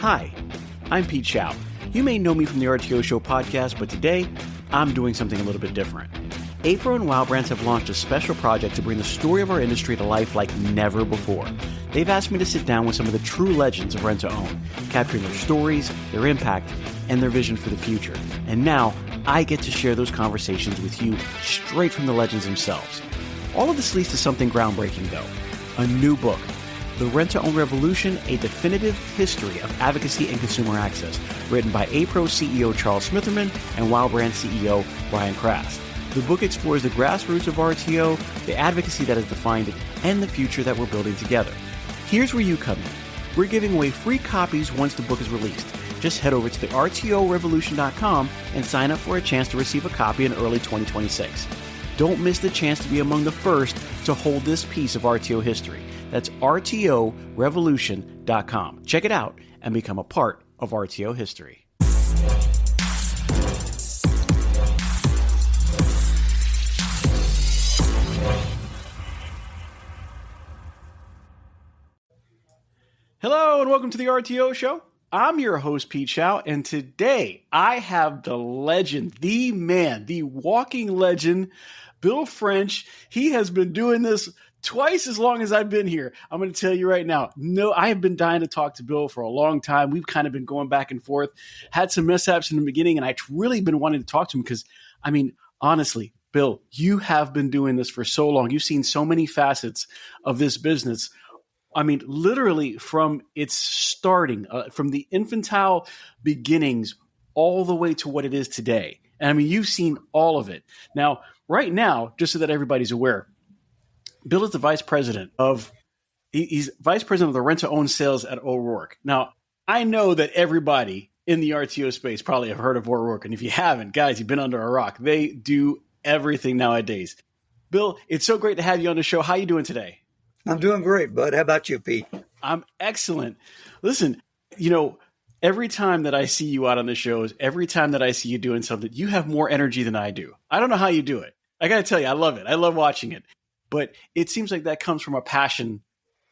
Hi, I'm Pete Shau. You may know me from the RTO Show podcast, but today I'm doing something a little bit different. APRO and Wow Brands have launched a special project to bring the story of our industry to life like never before. They've asked me to sit down with some of the true legends of rent-to-own, capturing their stories, their impact, and their vision for the future. And now I get to share those conversations with you straight from the legends themselves. All of this leads to something groundbreaking, though. A new book, The Rent-to-Own Revolution, A Definitive History of Advocacy and Consumer Access, written by APRO CEO Charles Smitherman and Wow Brands CEO Brian Krast. The book explores the grassroots of RTO, the advocacy that has defined it, and the future that we're building together. Here's where you come in. We're giving away free copies once the book is released. Just head over to the RTORevolution.com and sign up for a chance to receive a copy in early 2026. Don't miss the chance to be among the first to hold this piece of RTO history. That's RTORevolution.com. Check it out and become a part of RTO history. Hello and welcome to the RTO Show. I'm your host, Pete Shau, and today I have the legend, the man, the walking legend, Bill French. He has been doing this twice as long as I've been here. I'm going to tell you right now, no, I have been dying to talk to Bill for a long time. We've kind of been going back and forth, had some mishaps in the beginning, and I've really been wanting to talk to him because, I mean, honestly, Bill, you have been doing this for so long. You've seen so many facets of this business. I mean, literally from its starting, from the infantile beginnings all the way to what it is today. And I mean, you've seen all of it. Now, right now, just so that everybody's aware, Bill is the vice president he's vice president of the rent-to-own sales at O'Rourke. Now, I know that everybody in the RTO space probably have heard of O'Rourke. And if you haven't, guys, you've been under a rock. They do everything nowadays. Bill, it's so great to have you on the show. How are you doing today? I'm doing great, bud. How about you, Pete? I'm excellent. Listen, every time that I see you out on the shows, every time that I see you doing something, you have more energy than I do. I don't know how you do it. I got to tell you, I love it. I love watching it. But it seems like that comes from a passion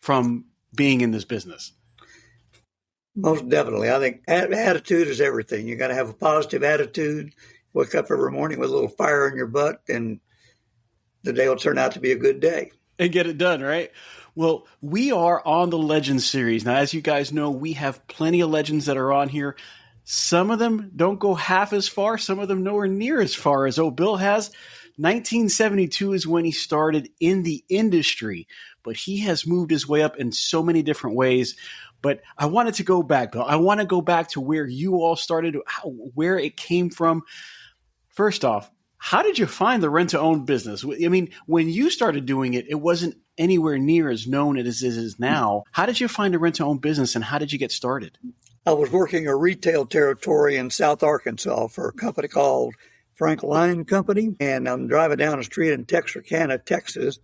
from being in this business. Most definitely. I think attitude is everything. You got to have a positive attitude. Wake up every morning with a little fire in your butt, and the day will turn out to be a good day. And get it done, right? Well, we are on the Legends series. Now, as you guys know, we have plenty of legends that are on here. Some of them don't go half as far. Some of them nowhere near as far as Bill has. 1972 is when he started in the industry, but he has moved his way up in so many different ways. But I wanted to go back, Bill. I want to go back to where you all started, where it came from. First off, how did you find the rent-to-own business? I mean, when you started doing it, it wasn't anywhere near as known as it is now. How did you find a rent-to-own business, and how did you get started? I was working a retail territory in South Arkansas for a company called Frank Line Company, and I'm driving down the street in Texarkana, Texas,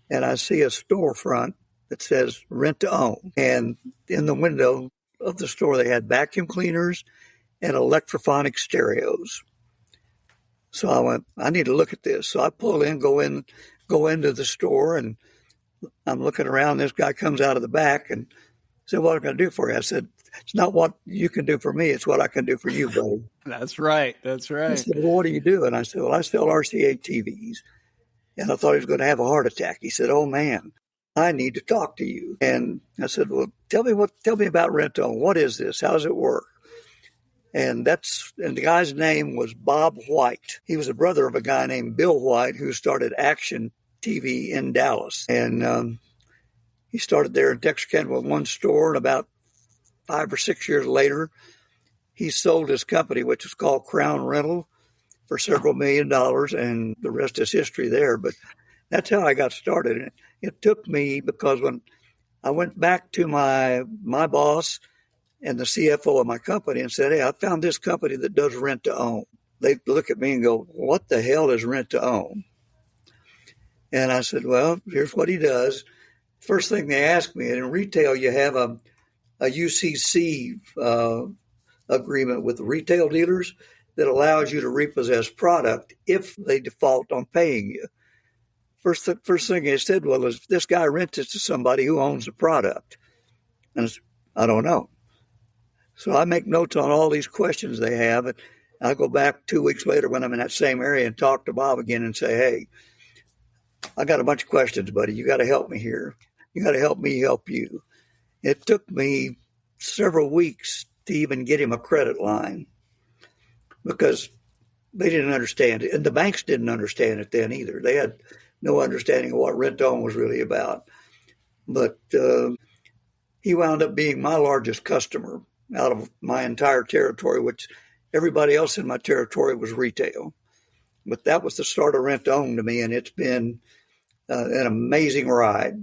and I see a storefront that says rent-to-own. And in the window of the store, they had vacuum cleaners and electrophonic stereos. So I went, I need to look at this. So I pull in, go into the store, and I'm looking around. This guy comes out of the back and said, "What am I going to do for you?" I said, "It's not what you can do for me. It's what I can do for you, buddy." That's right. That's right. He said, "Well, what do you do?" And I said, "Well, I sell RCA TVs." And I thought he was going to have a heart attack. He said, "Oh, man, I need to talk to you." And I said, "Well, tell me about rent-to-own. What is this? How does it work?" And the guy's name was Bob White. He was a brother of a guy named Bill White who started Action TV in Dallas. And he started there in Texarkana with one store. And about 5 or 6 years later, he sold his company, which was called Crown Rental, for several $1 million. And the rest is history there. But that's how I got started. And it took me, because when I went back to my boss and the CFO of my company and said, "Hey, I found this company that does rent-to-own." They look at me and go, "What the hell is rent-to-own?" And I said, "Well, here's what he does." First thing they asked me, and in retail, you have a UCC agreement with the retail dealers that allows you to repossess product if they default on paying you. First thing they said, "Well, is this guy rents it to somebody who owns the product?" And I said, "I don't know." So I make notes on all these questions they have. And I go back 2 weeks later when I'm in that same area and talk to Bob again and say, hey, I got a bunch of questions, buddy. You got to help me here. You got to help me help you. It took me several weeks to even get him a credit line because they didn't understand it. And the banks didn't understand it then either. They had no understanding of what rent-to-own was really about. But he wound up being my largest customer out of my entire territory, which everybody else in my territory was retail. But that was the start of rent-to-own to me, and it's been an amazing ride.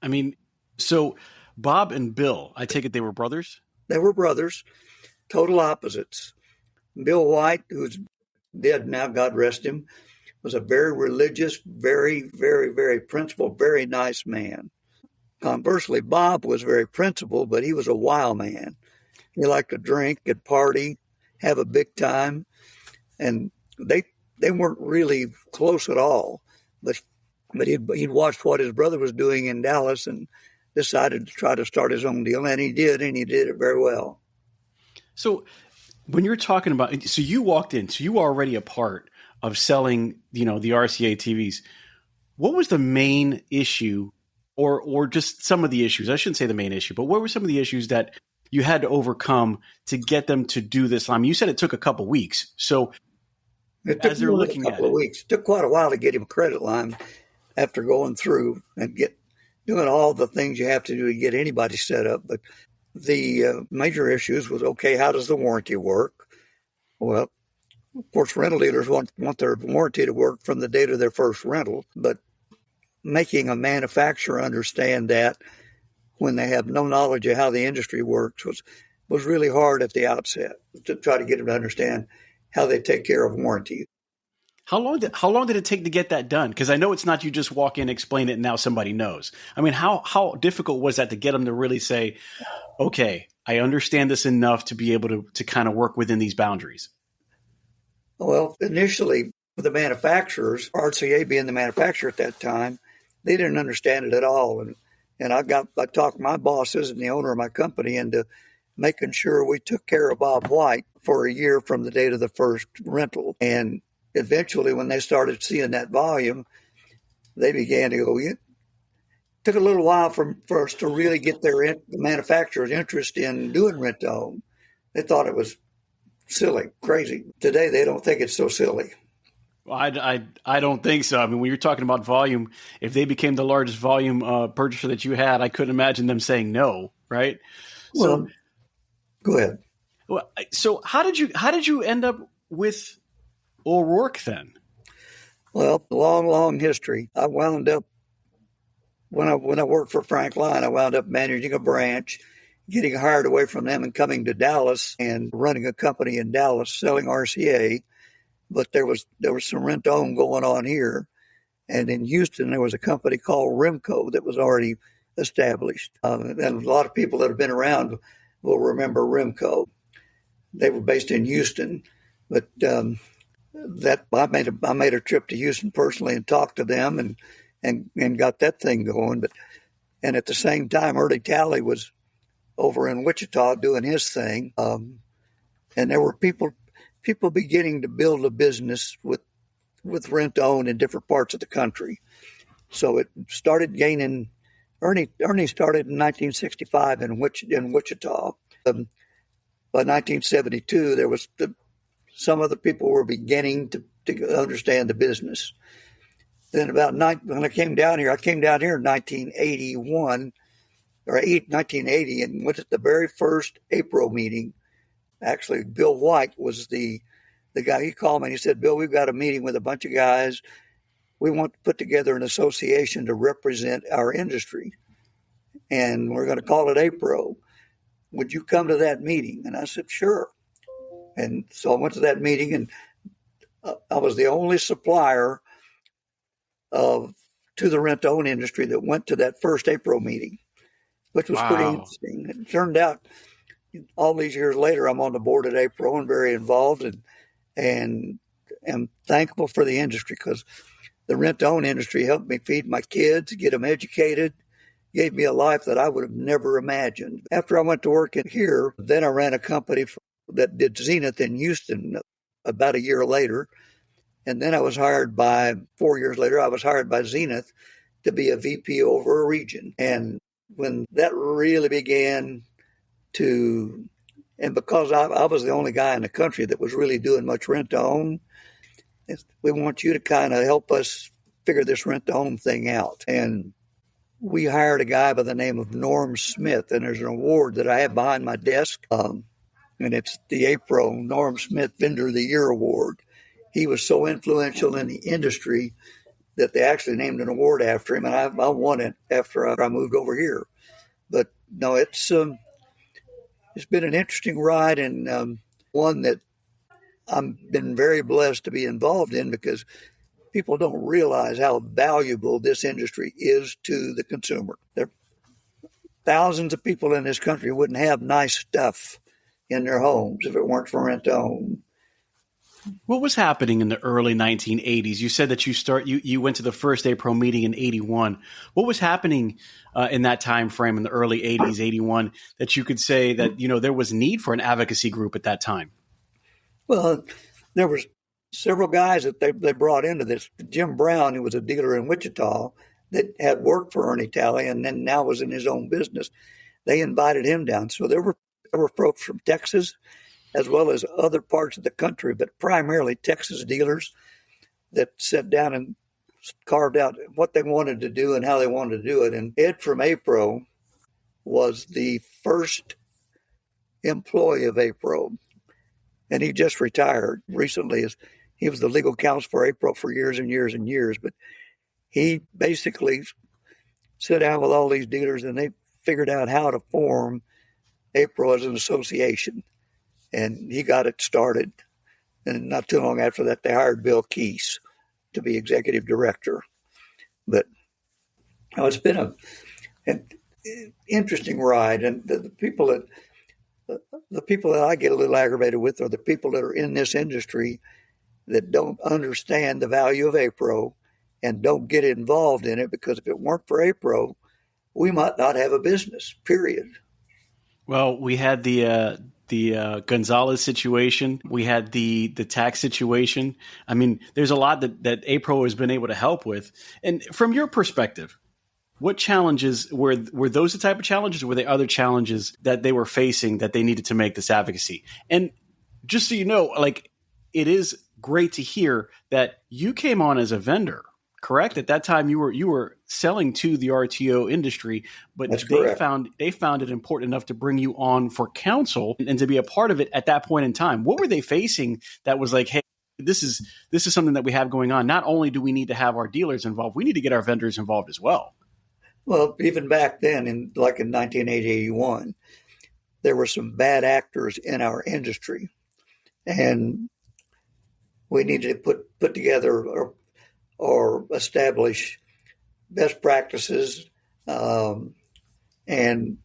I mean, so Bob and Bill, I take it they were brothers? They were brothers, total opposites. Bill White, who's dead now, God rest him, was a very religious, very, very, very principled, very nice man. Conversely, Bob was very principled, but he was a wild man. He liked to drink and party, have a big time, and they weren't really close at all. But he'd watched what his brother was doing in Dallas and decided to try to start his own deal, and he did it very well. So when you're talking about, so you walked in, so you were already a part of selling, the RCA TVs. What was the main issue, or just some of the issues? I shouldn't say the main issue, but what were some of the issues that you had to overcome to get them to do this? I mean, you said it took a couple weeks. So it took as they're looking a couple of weeks, it took quite a while to get him a credit line after going through and doing all the things you have to do to get anybody set up. But the major issues was, okay, how does the warranty work? Well, of course, rental dealers want their warranty to work from the date of their first rental, but making a manufacturer understand that when they have no knowledge of how the industry works was really hard at the outset to try to get them to understand how they take care of warranty. How long did it take to get that done? Because I know it's not you just walk in, explain it, and now somebody knows. I mean, how difficult was that to get them to really say, okay, I understand this enough to be able to kind of work within these boundaries? Well, initially, the manufacturers, RCA being the manufacturer at that time, they didn't understand it at all. And I talked my bosses and the owner of my company into making sure we took care of Bob White for a year from the date of the first rental. And eventually, when they started seeing that volume, they began to go, it took a little while for us to really get the manufacturer's interest in doing rent-to-own. They thought it was silly, crazy. Today, they don't think it's so silly. Well, I don't think so. I mean, when you're talking about volume, if they became the largest volume purchaser that you had, I couldn't imagine them saying no, right? Well, go ahead. Well, so how did you end up with O'Rourke then? Well, long history. I wound up when I worked for Frank Line, I wound up managing a branch, getting hired away from them and coming to Dallas and running a company in Dallas selling RCA. But there was some rent-to-own going on here. And in Houston, there was a company called Remco that was already established. And a lot of people that have been around will remember Remco. They were based in Houston. But I made a trip to Houston personally and talked to them and got that thing going. And at the same time, Early Tally was over in Wichita doing his thing. And there were people beginning to build a business with rent-to-own in different parts of the country. So it started gaining. Ernie started in 1965 in Wichita. By 1972, there was some other people were beginning to understand the business. Then when I came down here in 1981 or 1980, and went to the very first APRO meeting. Actually, Bill White was the guy. He called me and he said, "Bill, we've got a meeting with a bunch of guys. We want to put together an association to represent our industry, and we're going to call it APRO. Would you come to that meeting?" And I said, "Sure." And so I went to that meeting, and I was the only supplier to the rent-to-own industry that went to that first APRO meeting, which was pretty interesting. It turned out, all these years later, I'm on the board at APRO and very involved, and am thankful for the industry because the rent-to-own industry helped me feed my kids, get them educated, gave me a life that I would have never imagined. After I went to work in here, then I ran a company that did Zenith in Houston about a year later. And then I was hired 4 years later, I was hired by Zenith to be a VP over a region. And when that really began to, and because I was the only guy in the country that was really doing much rent to own, we want you to kind of help us figure this rent to own thing out. And we hired a guy by the name of Norm Smith, and there's an award that I have behind my desk, and it's the APRO Norm Smith Vendor of the Year Award. He was so influential in the industry that they actually named an award after him, and I won it after I moved over here. But no, it's been an interesting ride, and one that I've been very blessed to be involved in, because people don't realize how valuable this industry is to the consumer. There are thousands of people in this country who wouldn't have nice stuff in their homes if it weren't for rent to own. What was happening in the early 1980s? You said that you went to the first APRO meeting in 81. What was happening in that time frame in the early 80s, 81, that you could say that, there was need for an advocacy group at that time? Well, there was several guys that they brought into this. Jim Brown, who was a dealer in Wichita that had worked for Ernie Talley and then now was in his own business, they invited him down. So there were folks from Texas as well as other parts of the country, but primarily Texas dealers that sat down and carved out what they wanted to do and how they wanted to do it. And Ed from APRO was the first employee of APRO, and he just retired recently. He was the legal counsel for APRO for years and years and years, but he basically sat down with all these dealers and they figured out how to form APRO as an association. And he got it started. And not too long after that, they hired Bill Keese to be executive director. But it's been an interesting ride. And the people that I get a little aggravated with are the people that are in this industry that don't understand the value of APRO and don't get involved in it, because if it weren't for APRO, we might not have a business, period. Well, we had the Gonzalez situation. We had the tax situation. I mean, there's a lot that APRO has been able to help with. And from your perspective, what challenges were those the type of challenges, or were there other challenges that they were facing that they needed to make this advocacy? And just so you know, it is great to hear that you came on as a vendor, correct? At that time, you were selling to the RTO industry, but they found it important enough to bring you on for counsel and to be a part of it at that point in time. What were they facing that was like, hey, this is something that we have going on. Not only do we need to have our dealers involved, we need to get our vendors involved as well. Well, even back then, in 1981, there were some bad actors in our industry, and we needed to put together or establish best practices and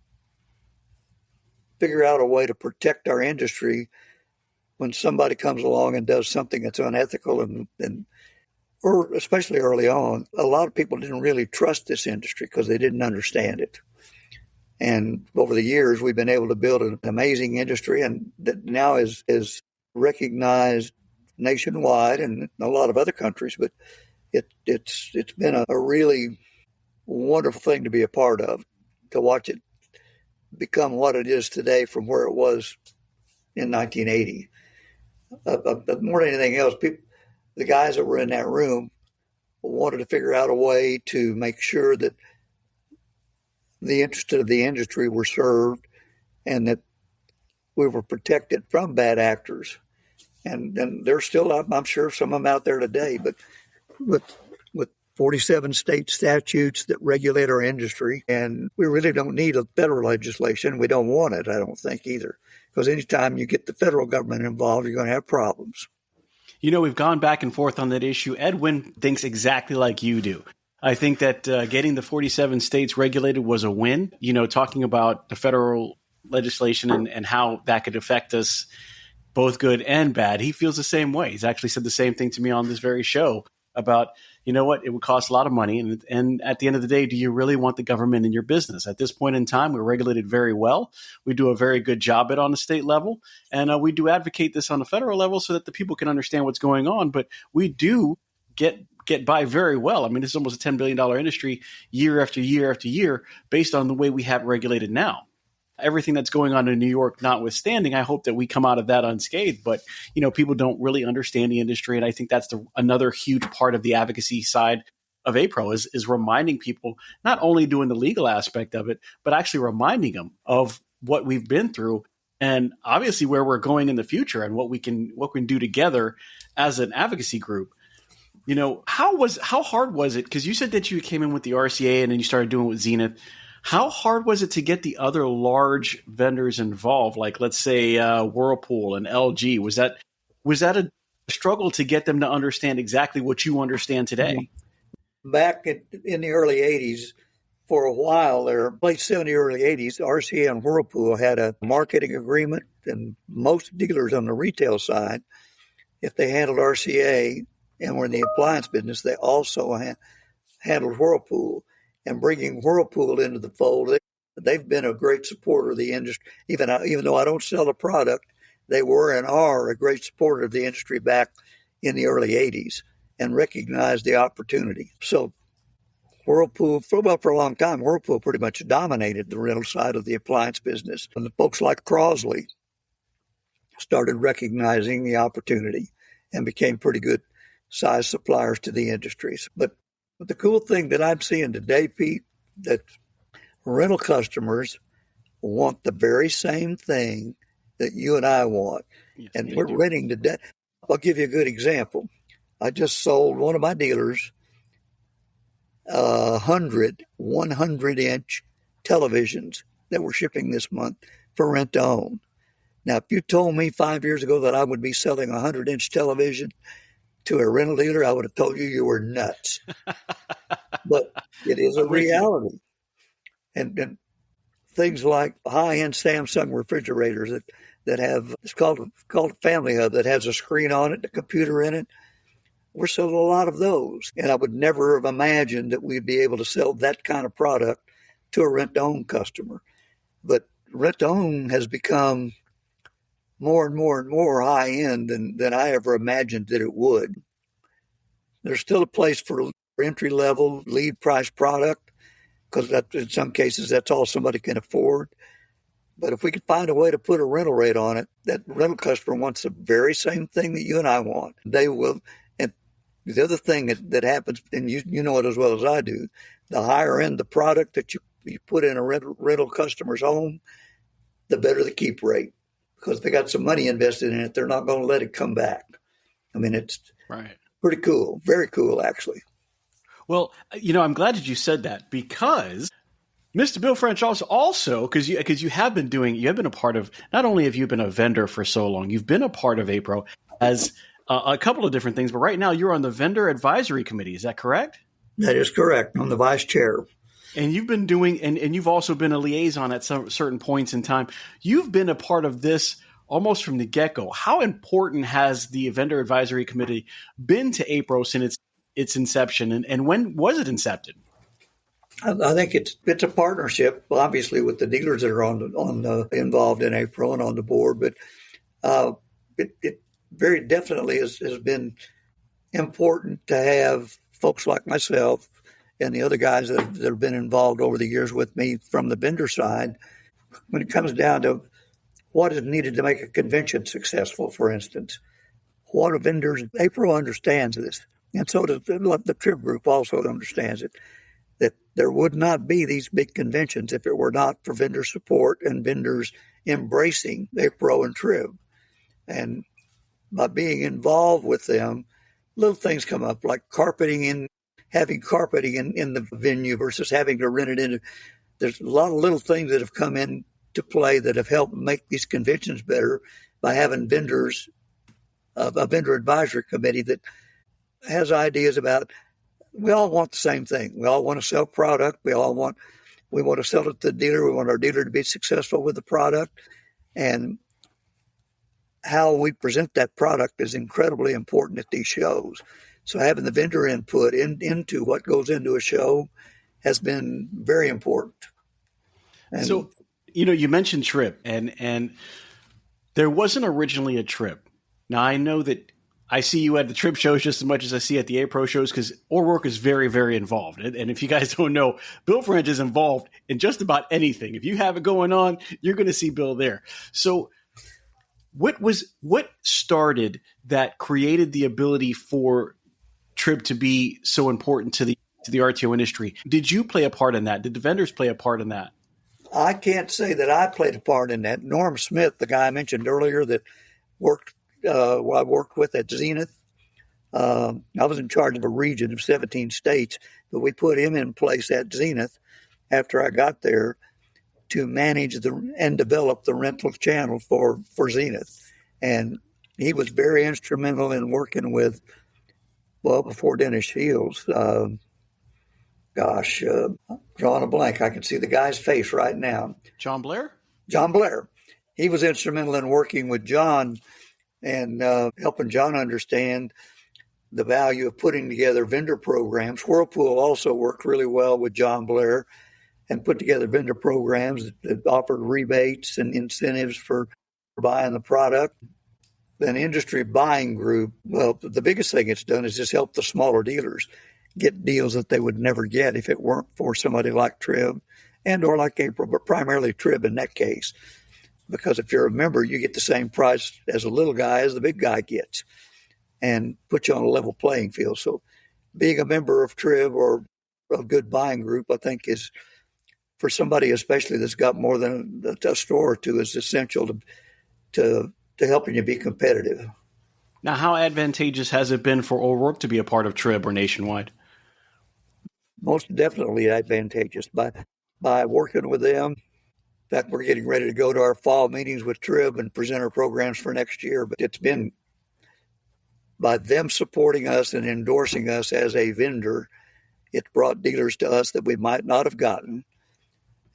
figure out a way to protect our industry when somebody comes along and does something that's unethical or especially early on. A lot of people didn't really trust this industry because they didn't understand it. And over the years, we've been able to build an amazing industry, and that now is recognized nationwide and in a lot of other countries. But it's been a really wonderful thing to be a part of, to watch it become what it is today from where it was in 1980. More than anything else, the guys that were in that room wanted to figure out a way to make sure that the interests of the industry were served and that we were protected from bad actors. And there's still, I'm sure, some of them out there today, but with 47 state statutes that regulate our industry, and we really don't need a federal legislation. We don't want it, I don't think, either, because anytime you get the federal government involved, you're going to have problems. We've gone back and forth on that issue. Edwin thinks exactly like you do. I think that getting the 47 states regulated was a win. Talking about the federal legislation and how that could affect us, both good and bad. He feels the same way. He's actually said the same thing to me on this very show about, you know what? It would cost a lot of money. And at the end of the day, do you really want the government in your business? At this point in time, we're regulated very well. We do a very good job at it on the state level. And we do advocate this on the federal level so that the people can understand what's going on. But we do get by very well. I mean, this is almost a $10 billion industry year after year after year based on the way we have it regulated now. Everything that's going on in New York notwithstanding, I hope that we come out of that unscathed. But, people don't really understand the industry. And I think that's another huge part of the advocacy side of APRO is reminding people, not only doing the legal aspect of it, but actually reminding them of what we've been through and obviously where we're going in the future and what we can do together as an advocacy group. How hard was it? Because you said that you came in with the RCA and then you started doing it with Zenith. How hard was it to get the other large vendors involved? Like, let's say Whirlpool and LG. Was that a struggle to get them to understand exactly what you understand today? Back in the early 80s, for a while there, late 70s, early 80s, RCA and Whirlpool had a marketing agreement, and most dealers on the retail side, if they handled RCA and were in the appliance business, they also handled Whirlpool. And bringing Whirlpool into the fold, they've been a great supporter of the industry. Even though I don't sell the product, they were and are a great supporter of the industry back in the early 80s and recognized the opportunity. So Whirlpool, for a long time, Whirlpool pretty much dominated the rental side of the appliance business. And the folks like Crosley started recognizing the opportunity and became pretty good size suppliers to the industries. But the cool thing that I'm seeing today, Pete, that rental customers want the very same thing that you and I want. Yes, and we're renting today. I'll give you a good example. I just sold one of my dealers 100-inch televisions that we're shipping this month for rent to own. Now, if you told me 5 years ago that I would be selling a 100-inch television to a rental dealer, I would have told you were nuts. But it is a reality. And things like high-end Samsung refrigerators that have, it's called a Family Hub, that has a screen on it, a computer in it. We're selling a lot of those. And I would never have imagined that we'd be able to sell that kind of product to a rent-to-own customer. But rent-to-own has become more and more and more high-end than I ever imagined that it would. There's still a place for entry-level, lead-price product, because in some cases that's all somebody can afford. But if we could find a way to put a rental rate on it, that rental customer wants the very same thing that you and I want. They will. And the other thing that happens, and you know it as well as I do, the higher end the product that you put in a rental customer's home, the better the keep rate. Because they got some money invested in it, they're not going to let it come back. I mean, it's right. Pretty cool. Very cool, actually. Well, I'm glad that you said that, because Mr. Bill French also, because you have been a part of, not only have you been a vendor for so long, you've been a part of APRO as a couple of different things, but right now you're on the vendor advisory committee. Is that correct? That is correct. I'm the vice chair. And you've been doing, and you've also been a liaison at some certain points in time. You've been a part of this almost from the get-go. How important has the vendor advisory committee been to APRO since its inception, and when was it incepted? I think it's a partnership, obviously, with the dealers that are involved in APRO and on the board, but it very definitely has been important to have folks like myself and the other guys that have been involved over the years with me from the vendor side, when it comes down to what is needed to make a convention successful, for instance. What are vendors? APRO understands this, and so does the TRIB group also understands it, that there would not be these big conventions if it were not for vendor support and vendors embracing APRO and TRIB. And by being involved with them, little things come up like having carpeting in the venue versus having to rent it in. There's a lot of little things that have come into play that have helped make these conventions better by having vendors, a vendor advisory committee that has ideas about, we all want the same thing. We all want to sell product. We want to sell it to the dealer. We want our dealer to be successful with the product. And how we present that product is incredibly important at these shows. So having the vendor input into what goes into a show has been very important. And so, you mentioned TRIB, and there wasn't originally a TRIB. Now, I know that I see you at the TRIB shows just as much as I see at the APRO shows because O'Rourke is very, very involved. And if you guys don't know, Bill French is involved in just about anything. If you have it going on, you're going to see Bill there. So what started that created the ability for TRIB to be so important to the RTO industry? Did you play a part in that? Did the vendors play a part in that? I can't say that I played a part in that. Norm Smith, the guy I mentioned earlier that I worked with at Zenith, I was in charge of a region of 17 states, but we put him in place at Zenith after I got there to manage and develop the rental channel for Zenith. And he was very instrumental in working with, before Dennis Shields, drawing a blank. I can see the guy's face right now. John Blair? John Blair. He was instrumental in working with John and helping John understand the value of putting together vendor programs. Whirlpool also worked really well with John Blair and put together vendor programs that offered rebates and incentives for buying the product. An industry buying group, the biggest thing it's done is just help the smaller dealers get deals that they would never get if it weren't for somebody like TRIB and or like APRO, but primarily TRIB in that case. Because if you're a member, you get the same price as a little guy as the big guy gets and put you on a level playing field. So being a member of TRIB or a good buying group, I think is, for somebody especially that's got more than a store or two, is essential to helping you be competitive. Now, how advantageous has it been for O'Rourke to be a part of TRIB or Nationwide? Most definitely advantageous by working with them. In fact, we're getting ready to go to our fall meetings with TRIB and present our programs for next year. But it's been by them supporting us and endorsing us as a vendor, it's brought dealers to us that we might not have gotten.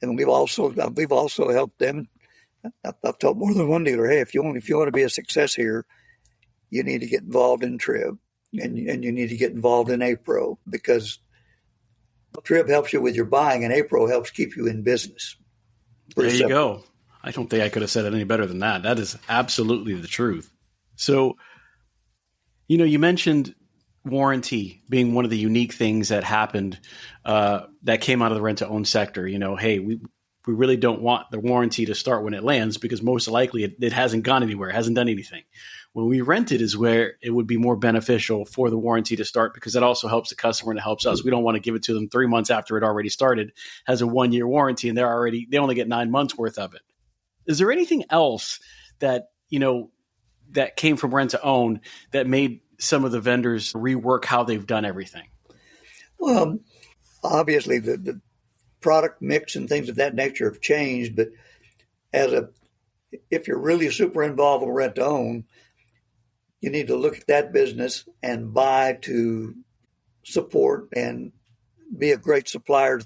And we've also helped them. I've told more than one dealer, hey, if you want to be a success here, you need to get involved in TRIB and you need to get involved in APRO, because TRIB helps you with your buying and APRO helps keep you in business. There you go. I don't think I could have said it any better than that. That is absolutely the truth. So, you mentioned warranty being one of the unique things that happened that came out of the rent-to-own sector. Hey, we really don't want the warranty to start when it lands because most likely it hasn't gone anywhere, it hasn't done anything. When we rent it is where it would be more beneficial for the warranty to start, because that also helps the customer and it helps us. We don't want to give it to them 3 months after it already started, has a 1-year warranty, and they only get 9 months worth of it. Is there anything else that, that came from rent to own that made some of the vendors rework how they've done everything? Well, obviously the product mix and things of that nature have changed, but if you're really super involved in rent to own, you need to look at that business and buy to support and be a great supplier.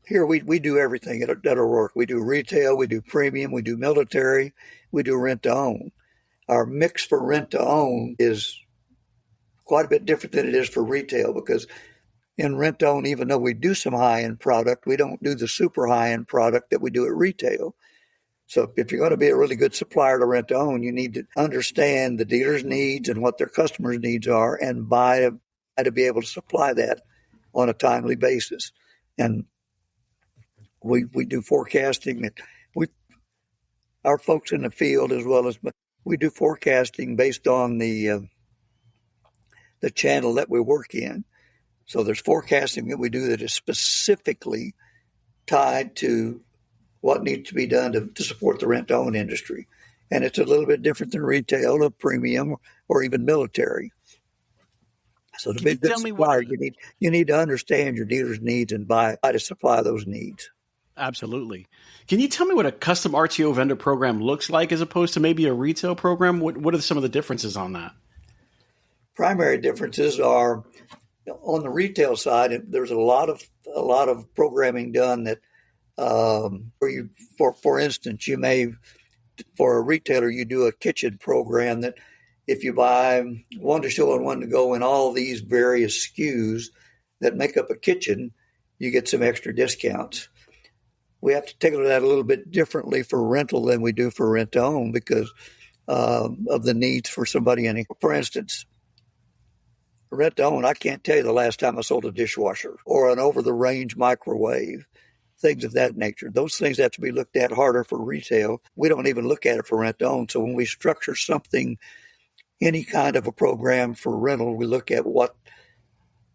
Here we do everything at O'Rourke. We do retail, we do premium, we do military, we do rent to own. Our mix for rent to own is quite a bit different than it is for retail, because in rent to own, even though we do some high-end product, we don't do the super high-end product that we do at retail. So if you're going to be a really good supplier to rent to own, you need to understand the dealer's needs and what their customers' needs are and buy to be able to supply that on a timely basis. And we do forecasting. Our folks in the field, as well as we do forecasting based on the channel that we work in. So there's forecasting that we do that is specifically tied to what needs to be done to support the rent-to-own industry. And it's a little bit different than retail or premium or even military. So to be a good supplier, you need to understand your dealer's needs and buy to supply those needs. Absolutely. Can you tell me what a custom RTO vendor program looks like as opposed to maybe a retail program? What are some of the differences on that? Primary differences are on the retail side. There's a lot of programming done that, for instance, you may, for a retailer, you do a kitchen program that if you buy one to show and one to go in all these various SKUs that make up a kitchen, you get some extra discounts. We have to tailor that a little bit differently for rental than we do for rent to own because of the needs for somebody. For instance, rent to own, I can't tell you the last time I sold a dishwasher or an over-the-range microwave, things of that nature. Those things have to be looked at harder for retail. We don't even look at it for rent to own. So when we structure something, any kind of a program for rental, we look at what,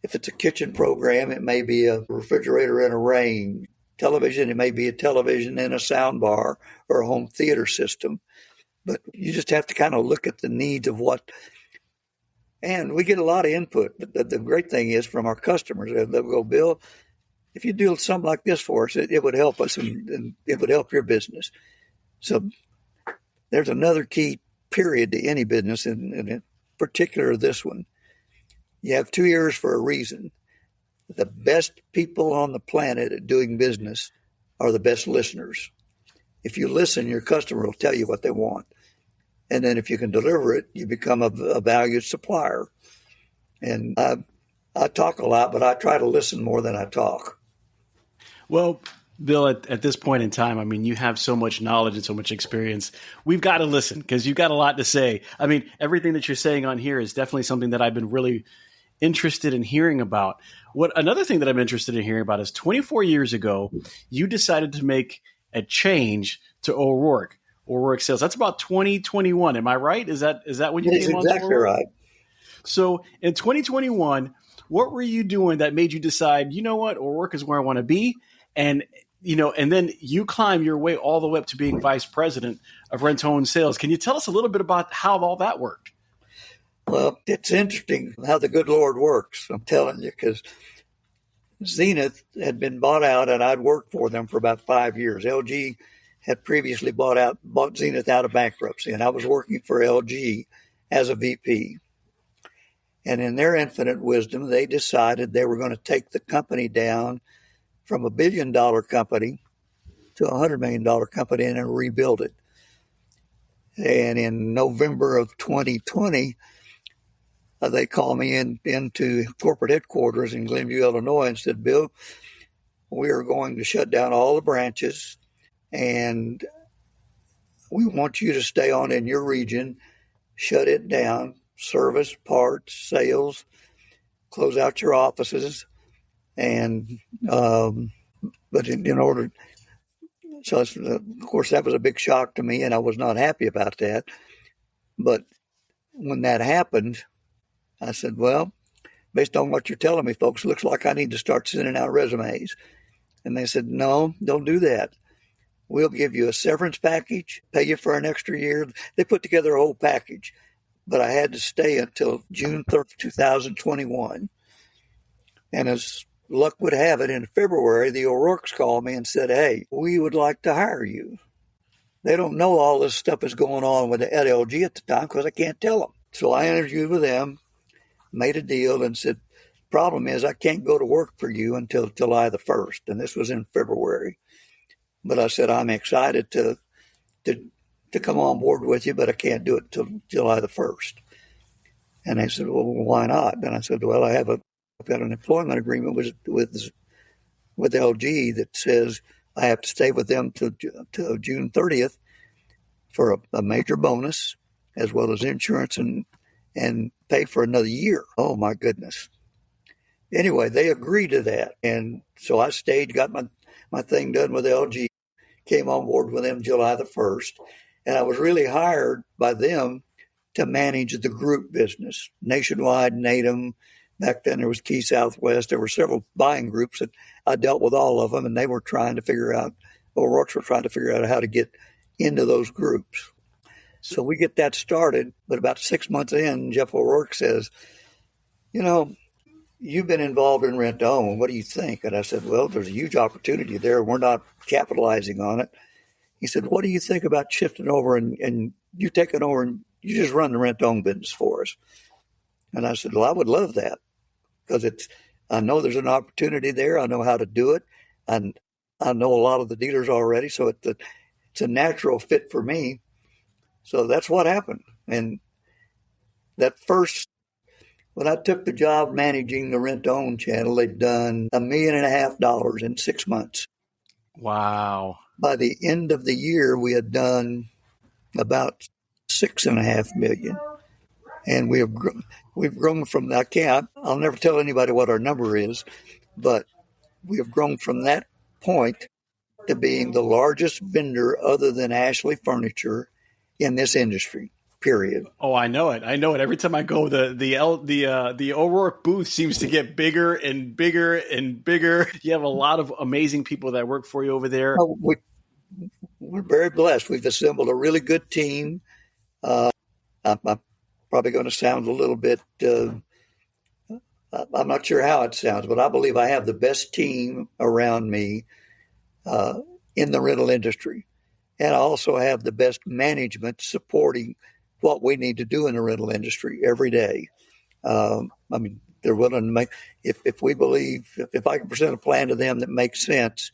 if it's a kitchen program, it may be a refrigerator and a range. Television, it may be a television and a sound bar or a home theater system. But you just have to kind of look at the needs of what, and we get a lot of input. But the great thing is from our customers, they'll go, Bill, if you do something like this for us, it would help us and it would help your business. So there's another key period to any business, and in particular this one. You have 2 ears for a reason. The best people on the planet at doing business are the best listeners. If you listen, your customer will tell you what they want. And then if you can deliver it, you become a valued supplier. And I talk a lot, but I try to listen more than I talk. Well, Bill, at this point in time, I mean, you have so much knowledge and so much experience. We've got to listen because you've got a lot to say. I mean, everything that you're saying on here is definitely something that I've been really interested in hearing about. Another thing that I'm interested in hearing about is 24 years ago, you decided to make a change to O'Rourke Sales. That's about 2021. Am I right? Is that when you came on? That's exactly right. So in 2021, what were you doing that made you decide, you know what, O'Rourke is where I want to be? And then you climb your way all the way up to being vice president of rent-to-own sales. Can you tell us a little bit about how all that worked? Well, it's interesting how the good Lord works, I'm telling you, because Zenith had been bought out, and I'd worked for them for about 5 years. LG had previously bought Zenith out of bankruptcy, and I was working for LG as a VP. And in their infinite wisdom, they decided they were going to take the company down from $1 billion company to a $100 million company and rebuild it. And in November of 2020, they called me into corporate headquarters in Glenview, Illinois, and said, Bill, we are going to shut down all the branches, and we want you to stay on in your region, shut it down, service, parts, sales, close out your offices. And, but in order, so of course that was a big shock to me, and I was not happy about that. But when that happened, I said, well, based on what you're telling me, folks, it looks like I need to start sending out resumes. And they said, no, don't do that. We'll give you a severance package, pay you for an extra year. They put together a whole package, but I had to stay until June 3rd, 2021. And as luck would have it, in February, the O'Rourkes called me and said, hey, we would like to hire you. They don't know all this stuff is going on with the LG at the time because I can't tell them. So I interviewed with them, made a deal, and said, problem is I can't go to work for you until July the 1st. And this was in February. But I said, I'm excited to come on board with you, but I can't do it till July the 1st. And they said, well, why not? And I said, well, I've got an employment agreement with LG that says I have to stay with them till June 30th for a major bonus, as well as insurance and pay for another year. Oh, my goodness. Anyway, they agreed to that. And so I stayed, got my thing done with LG, came on board with them July the 1st. And I was really hired by them to manage the group business, Nationwide, NATM. Back then there was Key Southwest. There were several buying groups that I dealt with all of them, and they were trying to figure out, O'Rourke's were trying to figure out how to get into those groups. So we get that started, but about 6 months in, Jeff O'Rourke says, you've been involved in rent to own. What do you think? And I said, well, there's a huge opportunity there. We're not capitalizing on it. He said, what do you think about shifting over and you taking over and you just run the rent to own business for us? And I said, well, I would love that because I know there's an opportunity there. I know how to do it. And I know a lot of the dealers already. So it's a natural fit for me. So that's what happened. And that first, when I took the job managing the rent-to-own channel, they'd done $1.5 million in 6 months. Wow. By the end of the year, we had done about $6.5 million. And we've grown from that. I'll never tell anybody what our number is, but we have grown from that point to being the largest vendor other than Ashley Furniture in this industry, period. Oh, I know it. Every time I go, the O'Rourke booth seems to get bigger and bigger and bigger. You have a lot of amazing people that work for you over there. Oh, we're very blessed. We've assembled a really good team. I'm probably going to sound a little bit, I'm not sure how it sounds, but I believe I have the best team around me in the rental industry. And I also have the best management supporting what we need to do in the rental industry every day. They're willing to make, if we believe, if I can present a plan to them that makes sense,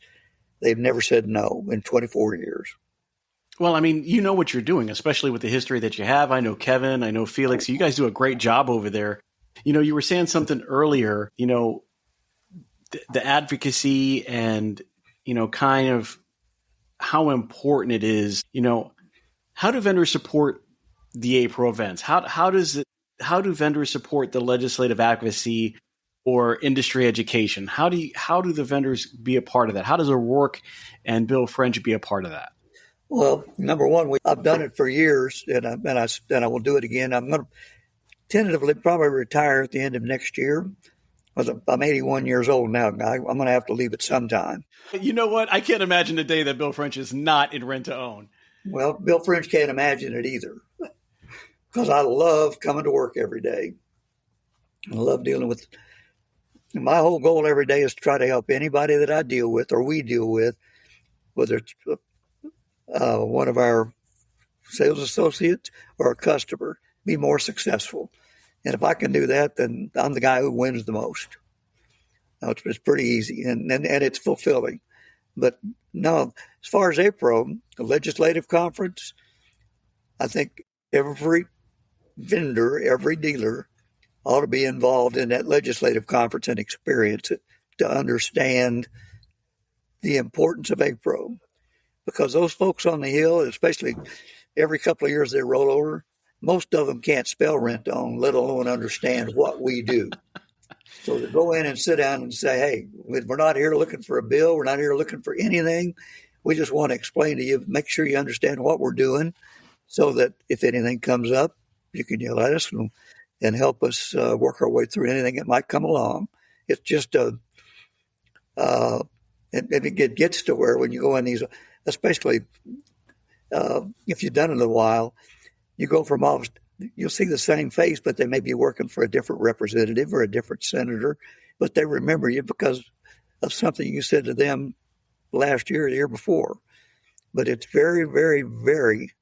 they've never said no in 24 years. Well, you know what you're doing, especially with the history that you have. I know Kevin, I know Felix. You guys do a great job over there. You were saying something earlier, the advocacy and, kind of how important it is. How do vendors support the APRO events? How do vendors support the legislative advocacy or industry education? How do the vendors be a part of that? How does O'Rourke and Bill French be a part of that? Well, number one, I've done it for years, and I will do it again. I'm going to tentatively probably retire at the end of next year. I'm 81 years old now. I'm going to have to leave it sometime. You know what? I can't imagine a day that Bill French is not in rent to own. Well, Bill French can't imagine it either, because I love coming to work every day. I love dealing with. My whole goal every day is to try to help anybody that I deal with or we deal with, whether it's one of our sales associates or a customer, be more successful. And if I can do that, then I'm the guy who wins the most. It's pretty easy and it's fulfilling. But no, as far as APRO, the legislative conference, I think every vendor, every dealer ought to be involved in that legislative conference and experience it to understand the importance of APRO. Because those folks on the Hill, especially every couple of years they roll over, most of them can't spell rent on, let alone understand what we do. So to go in and sit down and say, hey, we're not here looking for a bill. We're not here looking for anything. We just want to explain to you, make sure you understand what we're doing so that if anything comes up, you can yell at us and help us work our way through anything that might come along. It's just it gets to where when you go in these, especially if you've done it a while, you go from office, you'll see the same face, but they may be working for a different representative or a different senator, but they remember you because of something you said to them last year or the year before. But it's very, very, very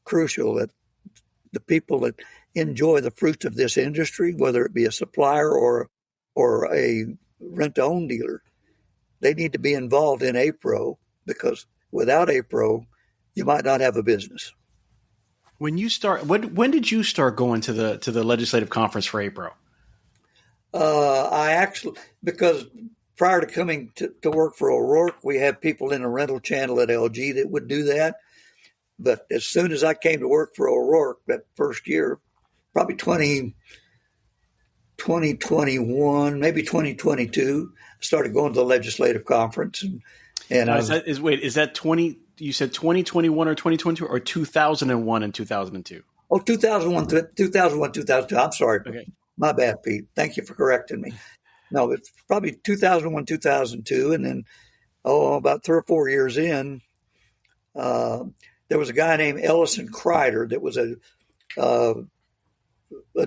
crucial that the people that enjoy the fruits of this industry, whether it be a supplier or a rent-to-own dealer, they need to be involved in APRO, because without APRO, you might not have a business. When when did you start going to the legislative conference for APRO? I actually, because prior to coming to work for O'Rourke, we had people in the rental channel at LG that would do that. But as soon as I came to work for O'Rourke that first year, probably 2021, maybe 2022, I started going to the legislative conference. Is that 20? You said 2021 or 2022 or 2001 and 2002? Oh, 2001, 2002. I'm sorry. Okay. My bad, Pete. Thank you for correcting me. No, it's probably 2001, 2002. And then, about 3 or 4 years in, there was a guy named Ellison Kreider that was a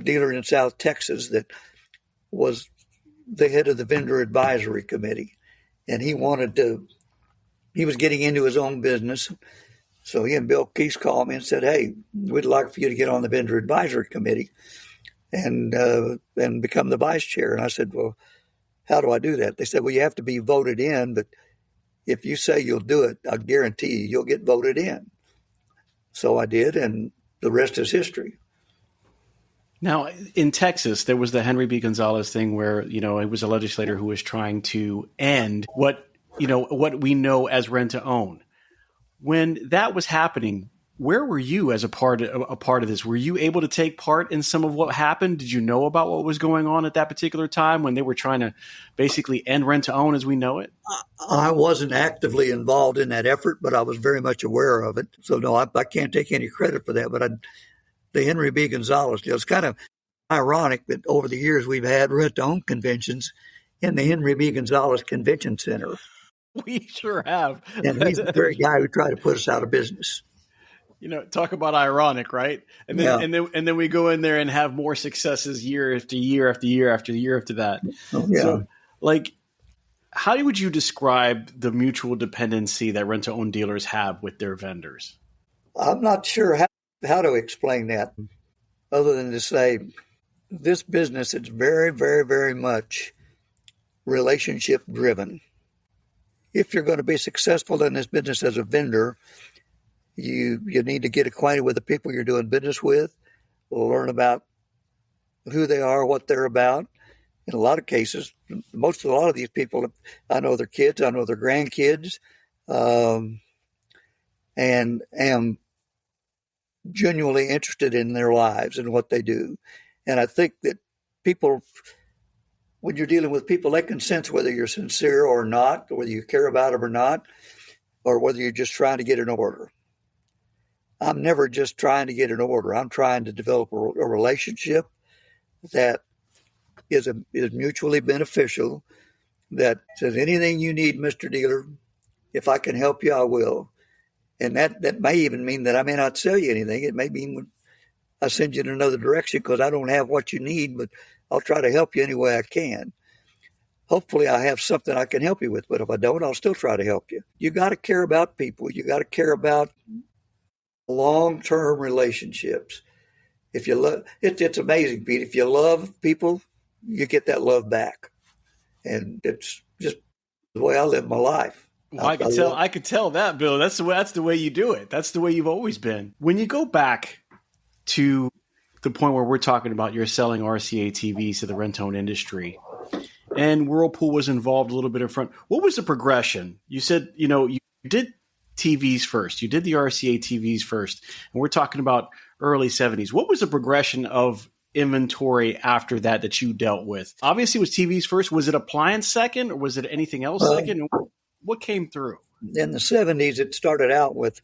dealer in South Texas that was the head of the vendor advisory committee. And he was getting into his own business. So he and Bill Keese called me and said, hey, we'd like for you to get on the vendor advisory committee and become the vice chair. And I said, well, how do I do that? They said, well, you have to be voted in, but if you say you'll do it, I guarantee you'll get voted in. So I did, and the rest is history. Now, in Texas, there was the Henry B. Gonzalez thing where, it was a legislator who was trying to end what we know as rent to own. When that was happening, where were you as a part of this? Were you able to take part in some of what happened? Did you know about what was going on at that particular time when they were trying to basically end rent to own as we know it? I wasn't actively involved in that effort, but I was very much aware of it. So no, I can't take any credit for that. But the Henry B. Gonzalez deal, it's kind of ironic that over the years we've had rent to own conventions in the Henry B. Gonzalez Convention Center. We sure have. And he's the very guy who tried to put us out of business. Talk about ironic, right? And then we go in there and have more successes year after year after year after year after that. Oh, yeah. So, how would you describe the mutual dependency that rent-to-own dealers have with their vendors? I'm not sure how to explain that, other than to say this business is very, very, very much relationship driven. If you're going to be successful in this business as a vendor, you need to get acquainted with the people you're doing business with, learn about who they are, what they're about. In a lot of cases, a lot of these people, I know their kids, I know their grandkids, and am genuinely interested in their lives and what they do. And I think that people, when you're dealing with people, they can sense whether you're sincere or not, or whether you care about them or not, or whether you're just trying to get an order. I'm never just trying to get an order. I'm trying to develop a relationship that is mutually beneficial, that says, anything you need, Mr. Dealer, if I can help you, I will. And that may even mean that I may not sell you anything. It may mean I send you in another direction because I don't have what you need, but I'll try to help you any way I can. Hopefully I have something I can help you with, but if I don't, I'll still try to help you. You got to care about people. You got to care about long-term relationships. If you love, it's amazing, Pete. If you love people, you get that love back, and it's just the way I live my life. Well, I could tell that, Bill. That's the way you do it. That's the way you've always been. When you go back to the point where we're talking about you're selling RCA TVs to the rent-to-own industry, and Whirlpool was involved a little bit in front. What was the progression? You said you did TVs first. You did the RCA TVs first, and we're talking about early 70s. What was the progression of inventory after that you dealt with? Obviously, it was TVs first. Was it appliance second, or was it anything else second? What came through? In the 70s, it started out with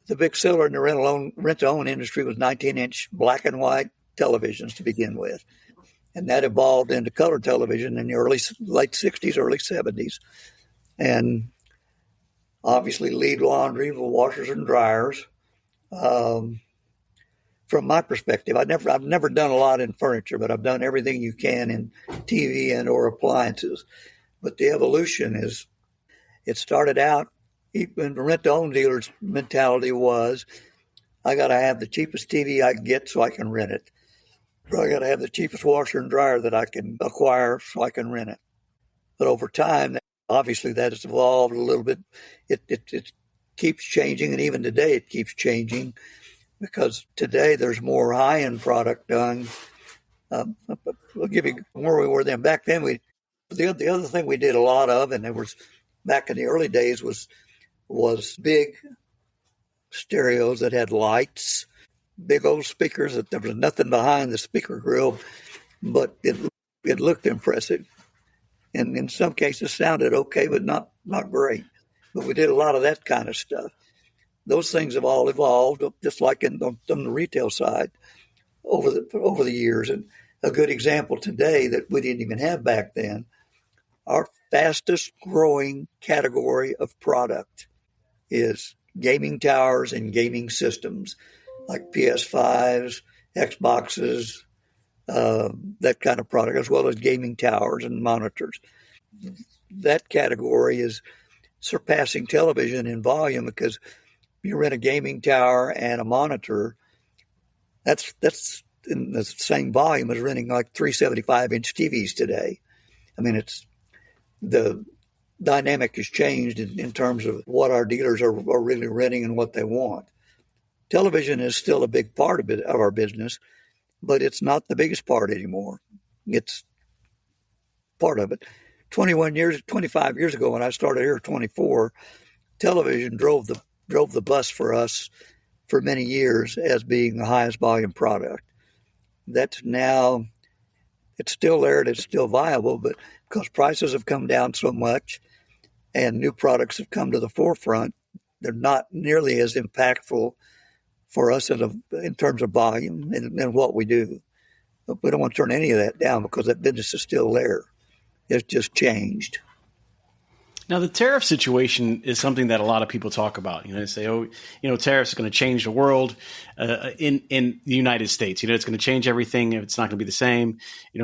the big seller in the rent-to-own industry was 19-inch black and white televisions to begin with. And that evolved into color television in the late 60s, early 70s. And obviously lead laundry, washers and dryers. From my perspective, I've never done a lot in furniture, but I've done everything you can in TV and or appliances. But the evolution is, it started out, even the rent-to-own dealer's mentality was, I got to have the cheapest TV I can get so I can rent it. Or I got to have the cheapest washer and dryer that I can acquire so I can rent it. But over time, obviously that has evolved a little bit. It keeps changing, and even today it keeps changing, because today there's more high-end product done. We'll give you where we were then. Back then, the other thing we did a lot of, and it was back in the early days, was big stereos that had lights, big old speakers that there was nothing behind the speaker grill, but it looked impressive. And in some cases sounded okay, but not great. But we did a lot of that kind of stuff. Those things have all evolved, just like on the retail side, over the years. And a good example today that we didn't even have back then, our fastest growing category of product is gaming towers and gaming systems, like PS5s, Xboxes, that kind of product, as well as gaming towers and monitors. That category is surpassing television in volume, because you rent a gaming tower and a monitor, that's in the same volume as renting like 375-inch TVs today. I mean, the dynamic has changed in terms of what our dealers are really renting and what they want. Television is still a big part of our business, but it's not the biggest part anymore. It's part of it. 25 years ago when I started here, 24, television drove the bus for us for many years as being the highest volume product. That's now, it's still there and it's still viable, but because prices have come down so much and new products have come to the forefront, they're not nearly as impactful for us in terms of volume and what we do. But we don't want to turn any of that down because that business is still there. It's just changed. Now, the tariff situation is something that a lot of people talk about. They say, tariffs are going to change the world in the United States. It's going to change everything. It's not going to be the same.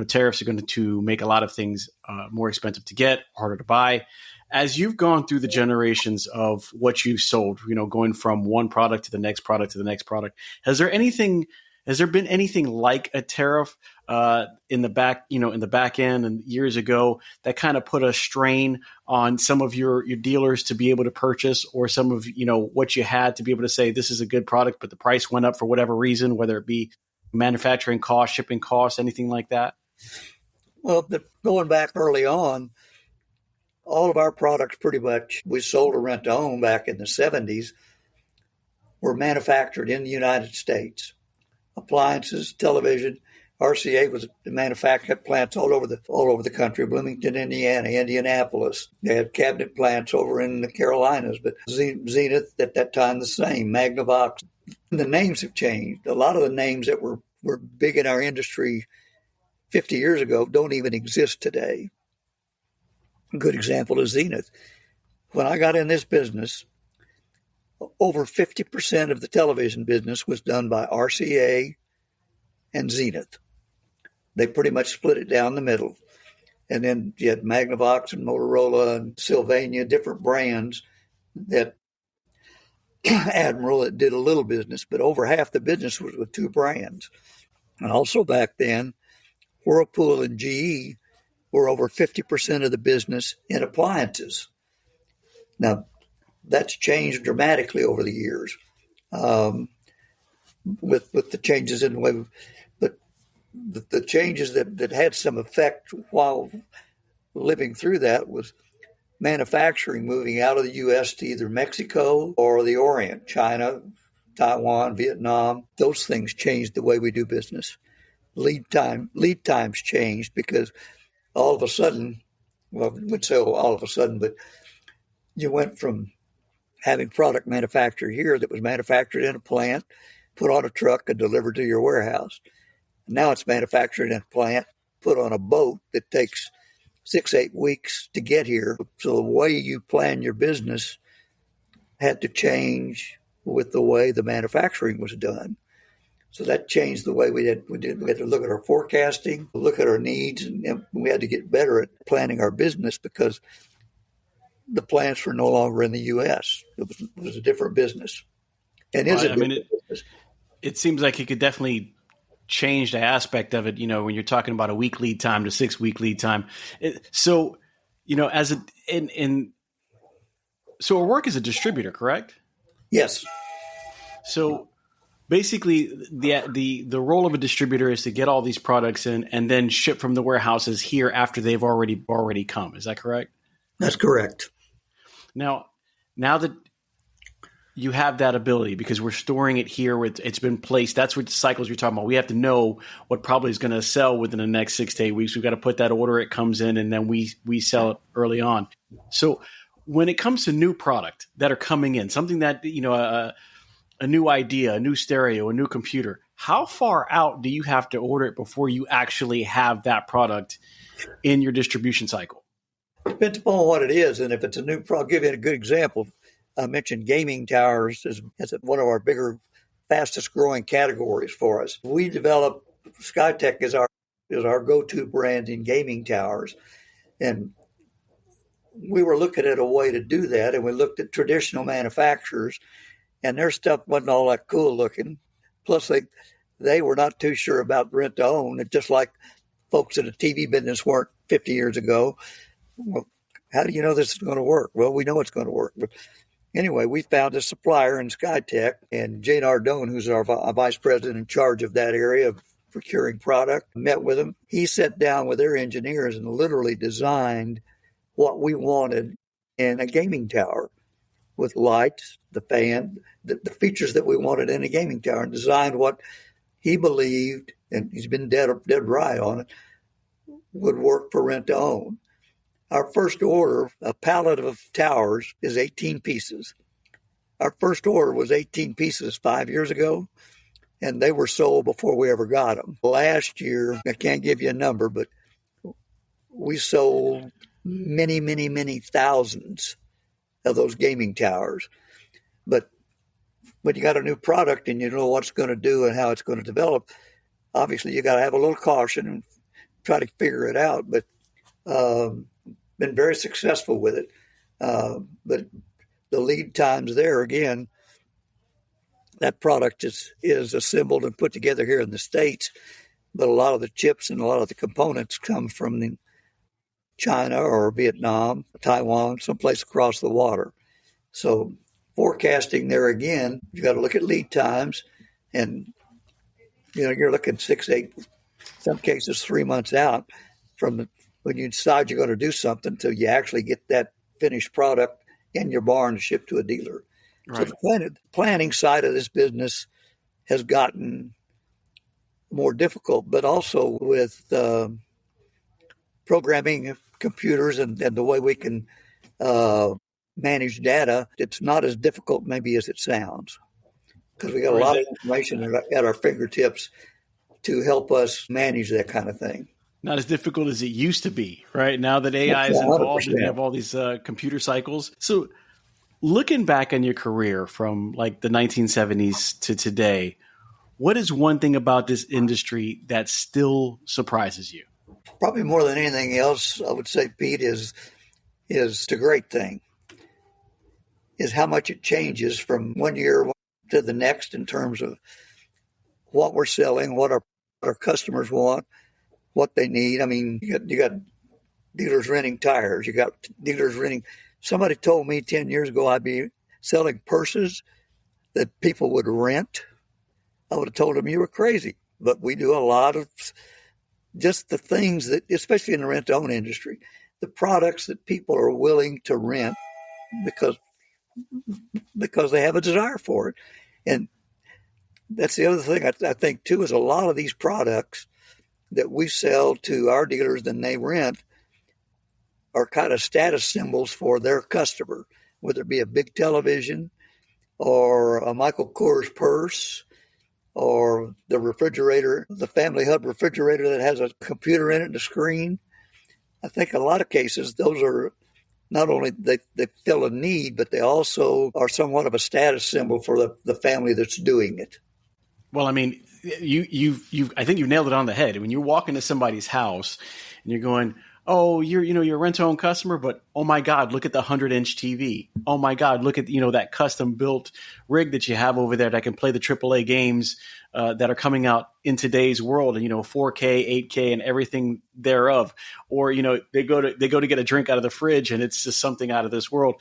Tariffs are going to make a lot of things more expensive to get, harder to buy. As you've gone through the generations of what you've sold, going from one product to the next product to the next product, has there been anything like a tariff in the back end and years ago that kind of put a strain on some of your dealers to be able to purchase, or some of what you had to be able to say this is a good product, but the price went up for whatever reason, whether it be manufacturing costs, shipping costs, anything like that? Well, going back early on, all of our products pretty much we sold to rent to own back in the 70s were manufactured in the United States. Appliances, television, RCA was manufactured plants all over the country. Bloomington, Indiana, Indianapolis. They had cabinet plants over in the Carolinas, but Zenith at that time the same. Magnavox. The names have changed. A lot of the names that were big in our industry 50 years ago don't even exist today. A good example is Zenith. When I got in this business, over 50% of the television business was done by RCA and Zenith. They pretty much split it down the middle. And then you had Magnavox and Motorola and Sylvania, different brands that Admiral that did a little business, but over half the business was with two brands. And also back then, Whirlpool and GE were over 50% of the business in appliances. Now, that's changed dramatically over the years with the changes in the way, but the changes that had some effect while living through that was manufacturing moving out of the U.S. to either Mexico or the Orient, China, Taiwan, Vietnam. Those things changed the way we do business. Lead times changed because all of a sudden, well, I wouldn't say all of a sudden, but you went from having product manufactured here that was manufactured in a plant, put on a truck and delivered to your warehouse. Now it's manufactured in a plant, put on a boat that takes 6-8 weeks to get here. So the way you plan your business had to change with the way the manufacturing was done. So that changed the way we had to look at our forecasting, look at our needs, and we had to get better at planning our business because the plants were no longer in the U.S. It was a different business. And business. It seems like it could definitely change the aspect of it, when you're talking about a week lead time to 6-week lead time. So I work as a distributor, correct? Yes. So basically, the role of a distributor is to get all these products in and then ship from the warehouses here after they've already come. Is that correct? That's correct. Now that you have that ability, because we're storing it here, it's been placed. That's what the cycles you're talking about. We have to know what probably is going to sell within the next 6 to 8 weeks. We've got to put that order. It comes in, and then we sell it early on. So when it comes to new product that are coming in, something that a new idea, a new stereo, a new computer, how far out do you have to order it before you actually have that product in your distribution cycle? Depends upon what it is. And if it's a new product, I'll give you a good example. I mentioned gaming towers as one of our bigger, fastest growing categories for us. We developed, Skytech is our go-to brand in gaming towers. And we were looking at a way to do that. And we looked at traditional manufacturers, and their stuff wasn't all that cool looking. Plus, they were not too sure about rent to own. And just like folks in the TV business weren't 50 years ago. Well, how do you know this is going to work? Well, we know it's going to work. But Anyway, we found a supplier in SkyTech, and Jane Ardone, who's our vice president in charge of that area of procuring product, met with him. He sat down with their engineers and literally designed what we wanted in a gaming tower with lights, the fan, the features that we wanted in a gaming tower, and designed what he believed, and he's been dead right on it, would work for rent to own. Our first order, a pallet of towers, is 18 pieces. Our first order was 18 pieces 5 years ago, and they were sold before we ever got them. Last year, I can't give you a number, but we sold many, many, many thousands of those gaming towers. But when you got a new product and you know what it's going to do and how it's going to develop, obviously you got to have a little caution and try to figure it out. But been very successful with it. But the lead times there, again, that product is assembled and put together here in the States, but a lot of the chips and a lot of the components come from China or Vietnam, Taiwan, someplace across the water. So forecasting there again, you got to look at lead times, and you're looking 6, 8, some cases 3 months out from when you decide you're going to do something until you actually get that finished product in your barn to ship to a dealer. Right. So the planning side of this business has gotten more difficult, but also with programming of computers and the way we can manage data, it's not as difficult maybe as it sounds, because we got a lot of information at our fingertips to help us manage that kind of thing. Not as difficult as it used to be, right? Now that AI is involved and you have all these computer cycles. So looking back on your career from like the 1970s to today, what is one thing about this industry that still surprises you? Probably more than anything else, I would say, Pete, is the great thing, is how much it changes from one year to the next in terms of what we're selling, what our customers want, what they need. I mean, you got dealers renting tires. You got dealers renting. Somebody told me 10 years ago I'd be selling purses that people would rent. I would have told them you were crazy. But we do a lot of just the things that, especially in the rent-to-own industry, the products that people are willing to rent because they have a desire for it. And that's the other thing I think, too, is a lot of these products that we sell to our dealers and they rent are kind of status symbols for their customer, whether it be a big television or a Michael Kors purse or the refrigerator, the Family Hub refrigerator that has a computer in it and a screen. I think in a lot of cases, those are not only they fill a need, but they also are somewhat of a status symbol for the family that's doing it. Well, I mean, I think you nailed it on the head. When you walk into somebody's house and you're going, oh, you're a rent-to-own customer, but oh my God, look at the 100-inch TV. Oh my God, look at that custom-built rig that you have over there that can play the AAA games that are coming out in today's world, and 4K, 8K, and everything thereof. Or they go to get a drink out of the fridge, and it's just something out of this world.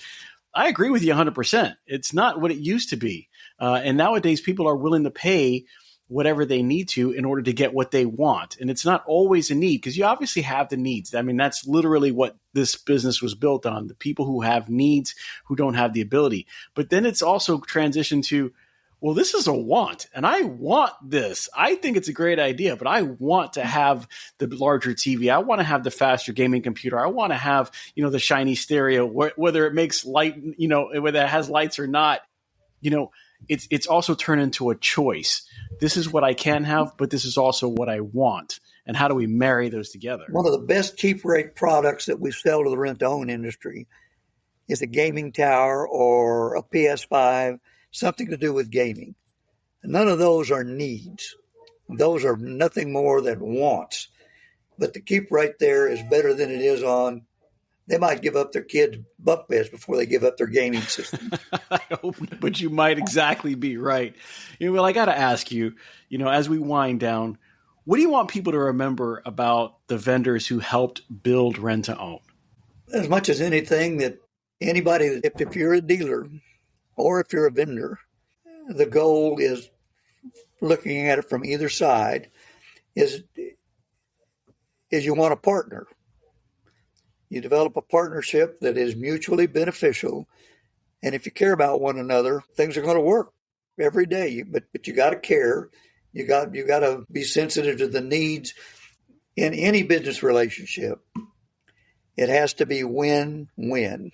I agree with you 100%. It's not what it used to be, and nowadays people are willing to pay whatever they need to in order to get what they want. And it's not always a need, because you obviously have the needs. I mean, that's literally what this business was built on, the people who have needs, who don't have the ability. But then it's also transitioned to, well, this is a want, and I want this. I think it's a great idea, but I want to have the larger TV. I want to have the faster gaming computer. I want to have, the shiny stereo, whether it makes light, whether it has lights or not. It's also turned into a choice. This is what I can have, but this is also what I want. And how do we marry those together? One of the best cheap rate products that we sell to the rent-to-own industry is a gaming tower or a PS5, something to do with gaming. None of those are needs. Those are nothing more than wants. But the keep rate there is better than it is on. They might give up their kids' bunk beds before they give up their gaming system. I hope, but you might exactly be right. Well, I got to ask you, as we wind down, what do you want people to remember about the vendors who helped build Rent to Own? As much as anything, that anybody, if you're a dealer or if you're a vendor, the goal is, looking at it from either side, is you want a partner. You develop a partnership that is mutually beneficial, and if you care about one another, things are going to work every day. But you got to care. You got to be sensitive to the needs in any business relationship. It has to be win-win.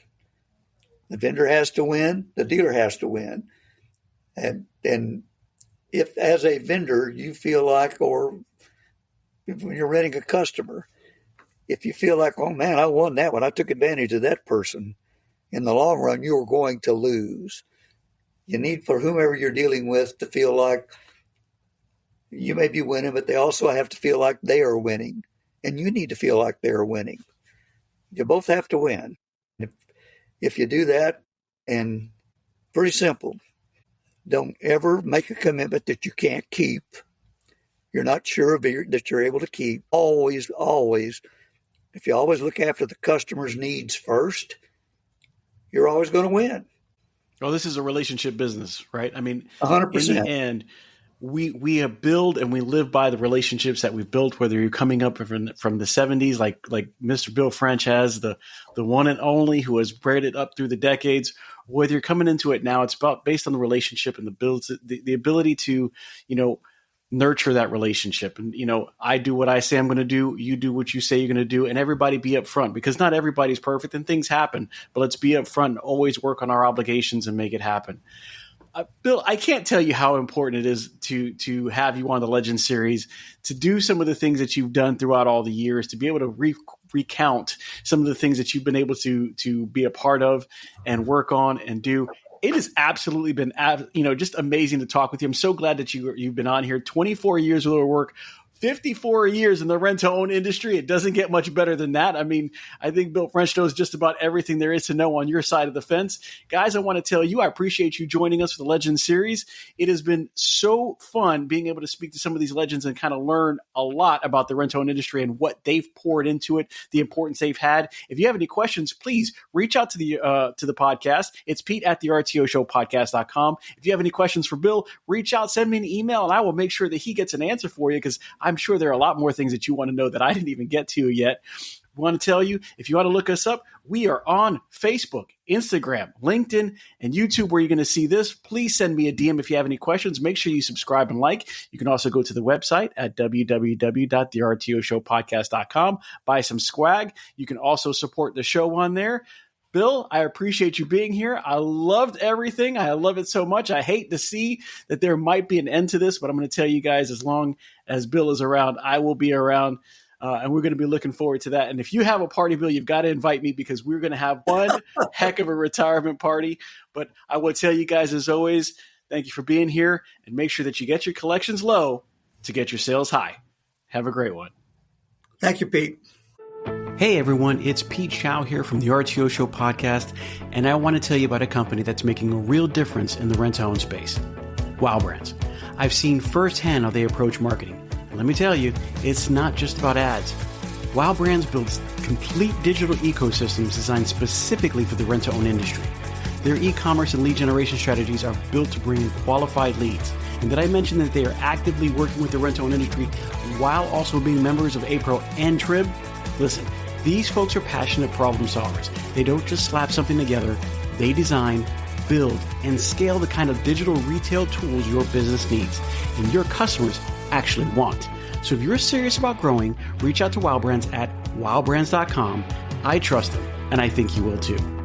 The vendor has to win. The dealer has to win. And if, as a vendor, you feel like, or when you're renting a customer, if you feel like, oh man, I won that one, I took advantage of that person, in the long run, you are going to lose. You need for whomever you're dealing with to feel like you may be winning, but they also have to feel like they are winning. And you need to feel like they're winning. You both have to win. If you do that, and pretty simple, don't ever make a commitment that you can't keep. You're not sure that you're able to keep. Always, if you always look after the customer's needs first, you're always going to win. Well, this is a relationship business, right? I mean, 100%. In the end, we build and we live by the relationships that we've built, whether you're coming up from the 70s, like Mr. Bill French has, the one and only who has bred it up through the decades, whether you're coming into it now, it's about based on the relationship and the ability to, nurture that relationship. And, I do what I say I'm going to do. You do what you say you're going to do, and everybody be upfront, because not everybody's perfect and things happen, but let's be upfront and always work on our obligations and make it happen. Bill, I can't tell you how important it is to have you on the Legend series, to do some of the things that you've done throughout all the years, to be able to recount some of the things that you've been able to be a part of and work on and do. It has absolutely been, just amazing to talk with you. I'm so glad that you've been on here. 24 years worth of work, 54 years in the rent-to-own industry. It doesn't get much better than that. I mean, I think Bill French knows just about everything there is to know on your side of the fence. Guys, I want to tell you, I appreciate you joining us for the Legends series. It has been so fun being able to speak to some of these legends and kind of learn a lot about the rent-to-own industry and what they've poured into it, the importance they've had. If you have any questions, please reach out to the podcast. It's Pete at the RTO Show podcast.com. If you have any questions for Bill, reach out, send me an email, and I will make sure that he gets an answer for you, because I'm sure there are a lot more things that you want to know that I didn't even get to yet. We want to tell you, if you want to look us up, we are on Facebook, Instagram, LinkedIn, and YouTube, where you're going to see this. Please send me a DM if you have any questions. Make sure you subscribe and like. You can also go to the website at www.thertoshowpodcast.com. Buy some swag. You can also support the show on there. Bill, I appreciate you being here. I loved everything. I love it so much. I hate to see that there might be an end to this, but I'm going to tell you guys, as long as Bill is around, I will be around, and we're going to be looking forward to that. And if you have a party, Bill, you've got to invite me, because we're going to have one heck of a retirement party. But I will tell you guys, as always, thank you for being here, and make sure that you get your collections low to get your sales high. Have a great one. Thank you, Pete. Hey everyone, it's Pete Shau here from the RTO Show podcast, and I want to tell you about a company that's making a real difference in the rent-to-own space, Wow Brands. I've seen firsthand how they approach marketing. And let me tell you, it's not just about ads. Wow Brands builds complete digital ecosystems designed specifically for the rent-to-own industry. Their e-commerce and lead generation strategies are built to bring in qualified leads. And did I mention that they are actively working with the rent-to-own industry while also being members of APRO and TRIB? Listen, these folks are passionate problem solvers. They don't just slap something together. They design, build, and scale the kind of digital retail tools your business needs and your customers actually want. So if you're serious about growing, reach out to Wow Brands at wowbrands.com. I trust them, and I think you will too.